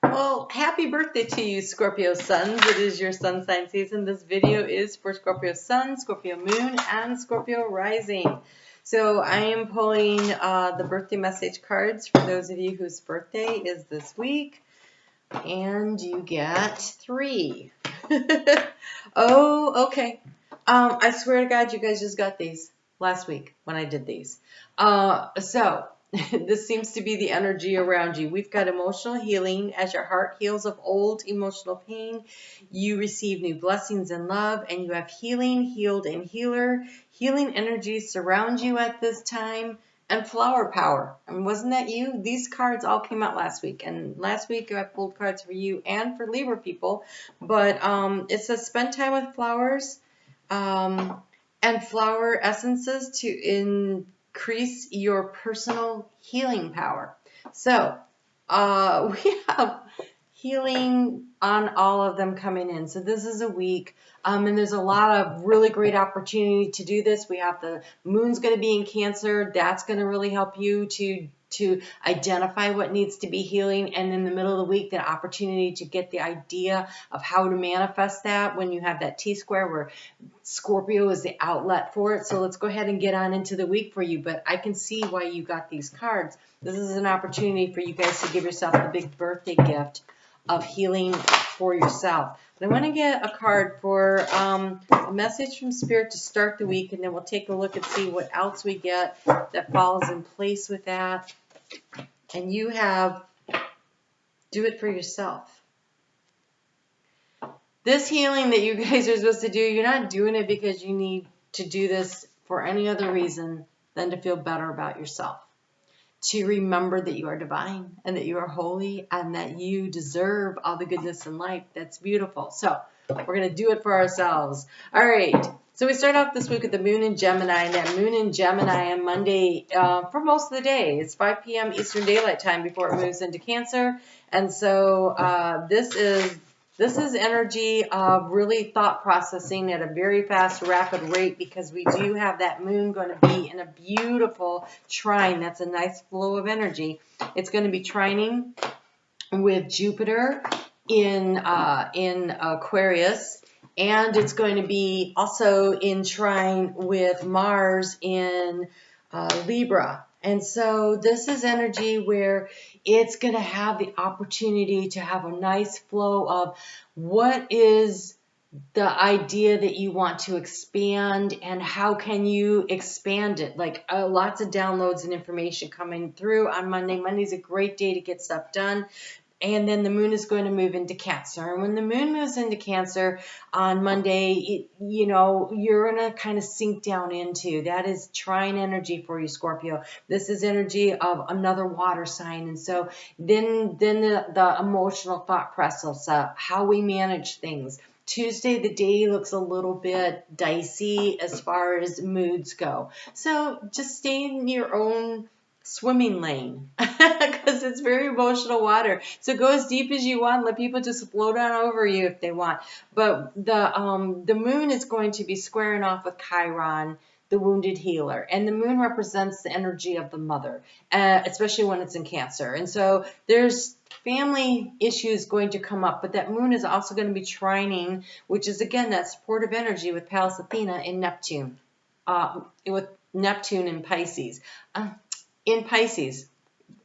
Well, happy birthday to you, Scorpio Suns. It is your sun sign season. This video is for Scorpio Sun, Scorpio Moon, and Scorpio Rising. So I am pulling the birthday message cards for those of you whose birthday is this week. And you get 3. Oh, okay. I swear to God, you guys just got these last week when I did these. So this seems to be the energy around you. We've got emotional healing. As your heart heals of old emotional pain, you receive new blessings and love, and you have healing, healed, and healer. Healing energies surround you at this time. And flower power. I mean, wasn't that you? These cards all came out last week. And last week I pulled cards for you and for Libra people. But it says spend time with flowers and flower essences to increase your personal healing power. So we have healing on all of them coming in. So this is a week, and there's a lot of really great opportunity to do this. We have the moon's going to be in Cancer. That's going to really help you to identify what needs to be healing, and in the middle of the week, the opportunity to get the idea of how to manifest that when you have that T-square where Scorpio is the outlet for it. So let's go ahead and get on into the week for you, but I can see why you got these cards. This is an opportunity for you guys to give yourself the big birthday gift of healing for yourself. But I want to get a card for a message from Spirit to start the week, and then we'll take a look and see what else we get that falls in place with that. And you have, do it for yourself. This healing that you guys are supposed to do, you're not doing it because you need to do this for any other reason than to feel better about yourself. To remember that you are divine and that you are holy and that you deserve all the goodness in life. That's beautiful. So we're going to do it for ourselves. All right. So we start off this week with the moon in Gemini, and that moon in Gemini on Monday for most of the day. It's 5 p.m. Eastern Daylight Time before it moves into Cancer. And so this is energy of really thought processing at a very fast, rapid rate, because we do have that moon going to be in a beautiful trine. That's a nice flow of energy. It's going to be trining with Jupiter in Aquarius, and it's going to be also in trine with Mars in Libra. And so this is energy where it's going to have the opportunity to have a nice flow of what is the idea that you want to expand and how can you expand it. Like lots of downloads and information coming through on Monday. Monday's a great day to get stuff done. And then the moon is going to move into Cancer. And when the moon moves into Cancer on Monday, you're going to kind of sink down into. That is trine energy for you, Scorpio. This is energy of another water sign. And so then the emotional thought process of how we manage things. Tuesday, the day looks a little bit dicey as far as moods go. So just stay in your own swimming lane because it's very emotional water. So go as deep as you want. Let people just float on over you if they want. But the moon is going to be squaring off with Chiron, the wounded healer. And the moon represents the energy of the mother, especially when it's in Cancer. And so there's family issues going to come up, but that moon is also going to be trining, which is, again, that supportive energy with Pallas Athena in Neptune, with Neptune in Pisces. In Pisces.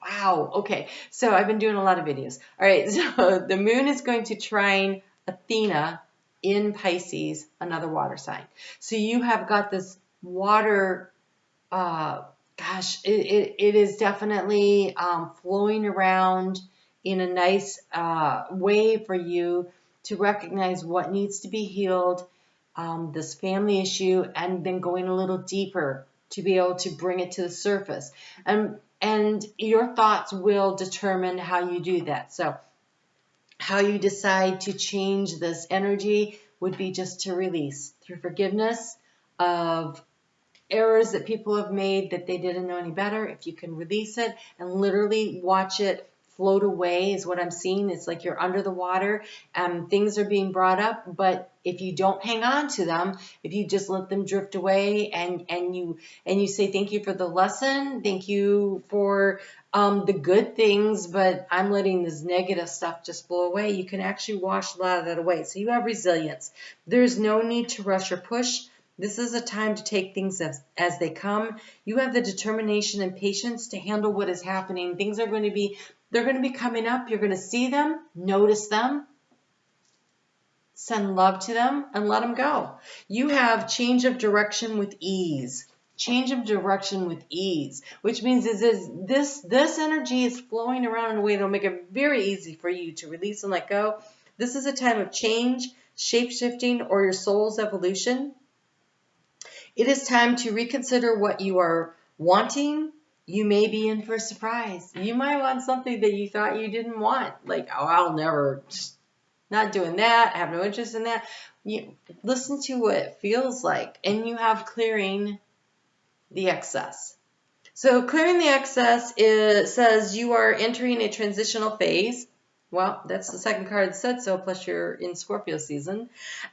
Wow. Okay. So I've been doing a lot of videos. All right. So the moon is going to trine Athena in Pisces, another water sign. So you have got this water, it is definitely flowing around in a nice way for you to recognize what needs to be healed, this family issue, and then going a little deeper to be able to bring it to the surface. And your thoughts will determine how you do that. So how you decide to change this energy would be just to release through forgiveness of errors that people have made that they didn't know any better. If you can release it and literally watch it float away is what I'm seeing. It's like you're under the water and things are being brought up, but if you don't hang on to them, if you just let them drift away and you say thank you for the lesson, thank you for the good things, but I'm letting this negative stuff just blow away. You can actually wash a lot of that away. So you have resilience. There's no need to rush or push. This is a time to take things as they come. You have the determination and patience to handle what is happening. Things are going to be, they're going to be coming up. You're going to see them, notice them, send love to them, and let them go. You have change of direction with ease. Change of direction with ease, which means this energy is flowing around in a way that will make it very easy for you to release and let go. This is a time of change, shape-shifting, or your soul's evolution. It is time to reconsider what you are wanting. You may be in for a surprise. You might want something that you thought you didn't want. Like, oh, I'll never, not doing that. I have no interest in that. You listen to what it feels like, and you have clearing the excess. So clearing the excess says you are entering a transitional phase. Well, that's the second card that said so, plus you're in Scorpio season,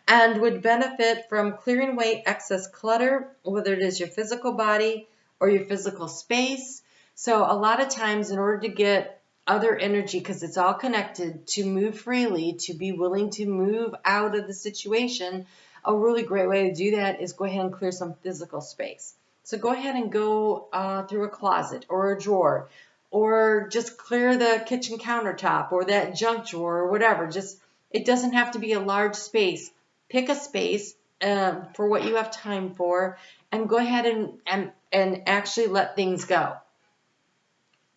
and would benefit from clearing away excess clutter, whether it is your physical body or your physical space. So a lot of times in order to get other energy, because it's all connected, to move freely, to be willing to move out of the situation, a really great way to do that is go ahead and clear some physical space. So go ahead and go through a closet or a drawer, or just clear the kitchen countertop or that junk drawer or whatever. Just, it doesn't have to be a large space. Pick a space for what you have time for, and go ahead and actually let things go.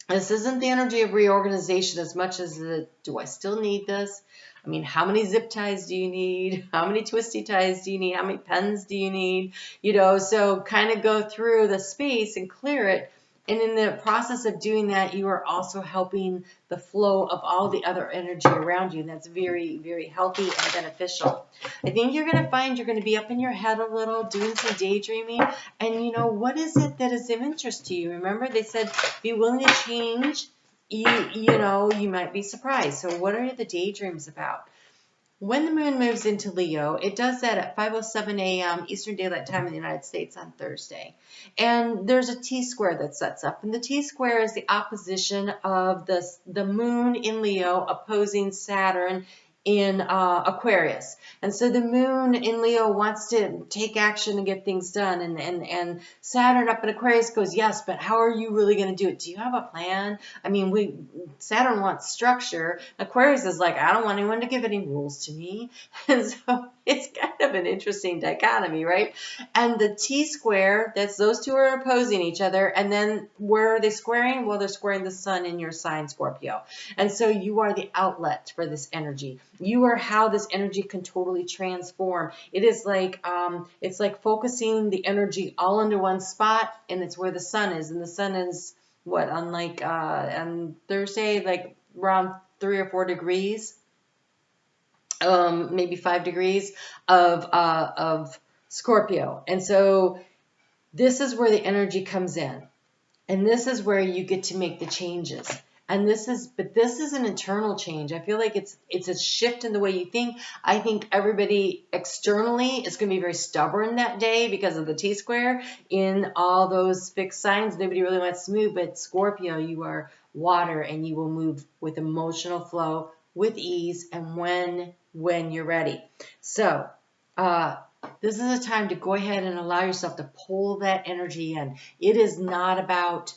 This isn't the energy of reorganization as much as do I still need this? I mean, how many zip ties do you need? How many twisty ties do you need? How many pens do you need? So kind of go through the space and clear it. And in the process of doing that, you are also helping the flow of all the other energy around you. And that's very, very healthy and beneficial. I think you're going to find you're going to be up in your head a little, doing some daydreaming. And what is it that is of interest to you? Remember, they said be willing to change. You might be surprised. So what are the daydreams about? When the moon moves into Leo, it does that at 5:07 a.m. Eastern Daylight Time in the United States on Thursday. And there's a T-square that sets up. And the T-square is the opposition of the moon in Leo opposing Saturn in Aquarius. And so the moon in Leo wants to take action and get things done. And Saturn up in Aquarius goes, yes, but how are you really going to do it? Do you have a plan? I mean, Saturn wants structure. Aquarius is like, I don't want anyone to give any rules to me. And so it's kind of an interesting dichotomy, right? And the T-square, those two are opposing each other. And then where are they squaring? Well, they're squaring the sun in your sign, Scorpio. And so you are the outlet for this energy. You are how this energy can totally transform. It is like, it's like focusing the energy all into one spot, and it's where the sun is. And the sun is what, on Thursday, like around 3 or 4 degrees, maybe 5 degrees of Scorpio. And so this is where the energy comes in, and this is where you get to make the changes. And this is an internal change. I feel like it's a shift in the way you think. I think everybody externally is going to be very stubborn that day because of the T-square in all those fixed signs. Nobody really wants to move, but Scorpio, you are water, and you will move with emotional flow, with ease, and when you're ready. So this is a time to go ahead and allow yourself to pull that energy in. It is not about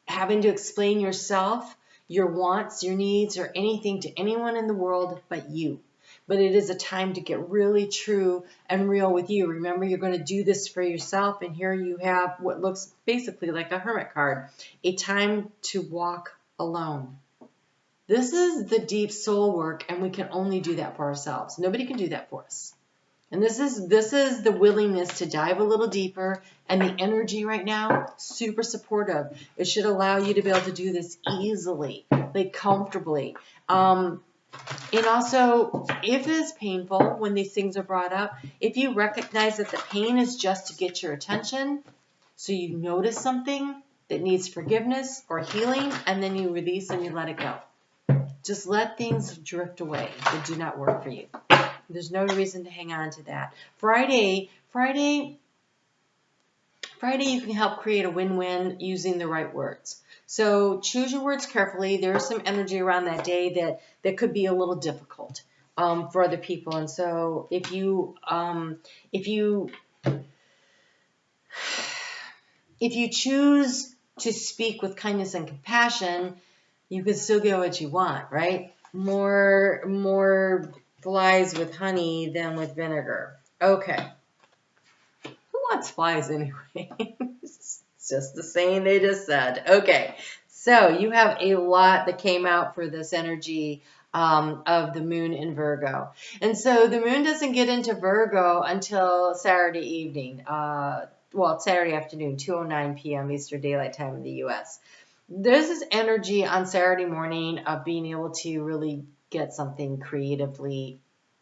having to explain yourself, your wants, your needs, or anything to anyone in the world but you. But it is a time to get really true and real with you. Remember, you're going to do this for yourself, and here you have what looks basically like a hermit card, a time to walk alone. This is the deep soul work, and we can only do that for ourselves. Nobody can do that for us. And this is the willingness to dive a little deeper, and the energy right now, super supportive. It should allow you to be able to do this easily, like comfortably. And also, if it is painful when these things are brought up, if you recognize that the pain is just to get your attention, so you notice something that needs forgiveness or healing, and then you release and you let it go. Just let things drift away that do not work for you. There's no reason to hang on to that. Friday, you can help create a win-win using the right words. So choose your words carefully. There's some energy around that day that could be a little difficult for other people. And so if you choose to speak with kindness and compassion, you can still get what you want, right? More flies with honey than with vinegar. Okay. Who wants flies anyway? It's just the saying they just said. Okay. So you have a lot that came out for this energy of the moon in Virgo. And so the moon doesn't get into Virgo until Saturday evening. It's Saturday afternoon, 2:09 p.m. Eastern Daylight Time in the U.S. There's this energy on Saturday morning of being able to really get something creatively.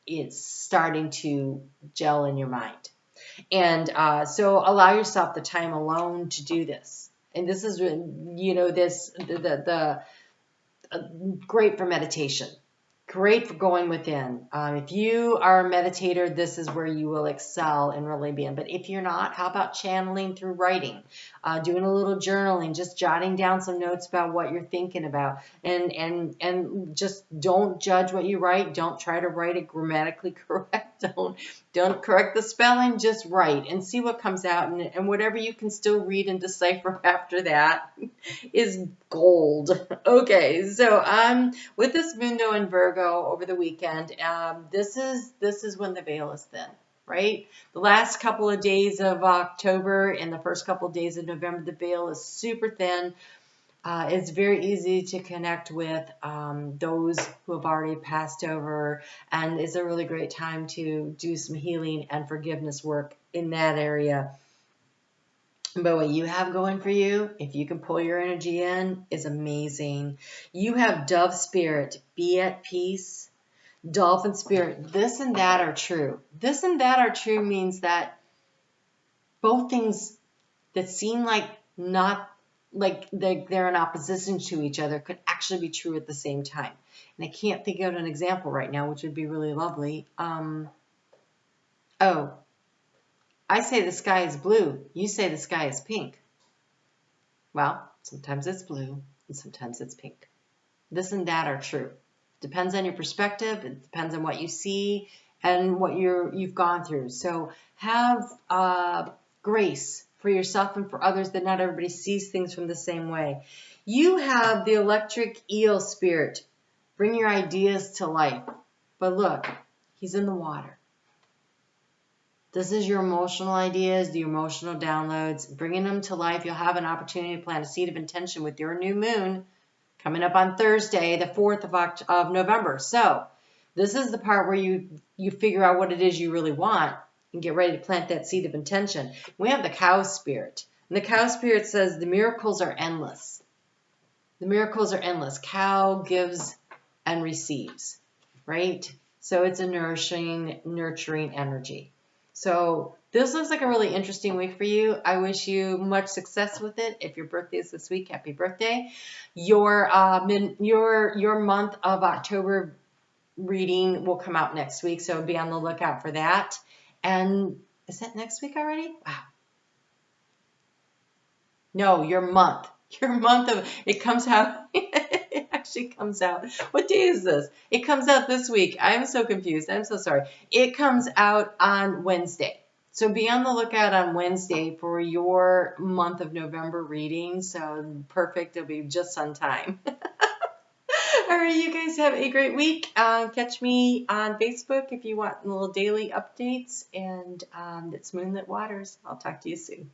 It's starting to gel in your mind. And so allow yourself the time alone to do this. And this is, the great for meditation. Great for going within. If you are a meditator, this is where you will excel and really be in. But if you're not, how about channeling through writing, doing a little journaling, just jotting down some notes about what you're thinking about, and just don't judge what you write. Don't try to write it grammatically correct. Don't correct the spelling. Just write and see what comes out, and whatever you can still read and decipher after that is gold. Okay, so with this Mundo in Virgo over the weekend, this is when the veil is thin, right? The last couple of days of October and the first couple of days of November, the veil is super thin. It's very easy to connect with those who have already passed over, and it's a really great time to do some healing and forgiveness work in that area. But what you have going for you, if you can pull your energy in, is amazing. You have dove spirit, be at peace. Dolphin spirit, this and that are true. This and that are true means that both things that seem like not like they're in opposition to each other could actually be true at the same time. And I can't think of an example right now, which would be really lovely. I say the sky is blue. You say the sky is pink. Well, sometimes it's blue and sometimes it's pink. This and that are true. Depends on your perspective. It depends on what you see and what you've gone through. So have grace for yourself and for others, that not everybody sees things from the same way. You have the electric eel spirit. Bring your ideas to life. But look, he's in the water. This is your emotional ideas, the emotional downloads, bringing them to life. You'll have an opportunity to plant a seed of intention with your new moon coming up on Thursday, the 4th of November. So this is the part where you figure out what it is you really want and get ready to plant that seed of intention. We have the cow spirit. And the cow spirit says the miracles are endless. The miracles are endless. Cow gives and receives, right? So it's a nurturing energy. So this looks like a really interesting week for you. I wish you much success with it. If your birthday is this week, happy birthday. Your month of October reading will come out next week, so be on the lookout for that. And is that next week already? Wow. No, your month. Your month of it comes out. It actually comes out. What day is this? It comes out this week. I'm so confused. I'm so sorry. It comes out on Wednesday. So be on the lookout on Wednesday for your month of November reading. So perfect. It'll be just on time. All right, you guys have a great week. Catch me on Facebook if you want little daily updates. And it's Moonlit Waters. I'll talk to you soon.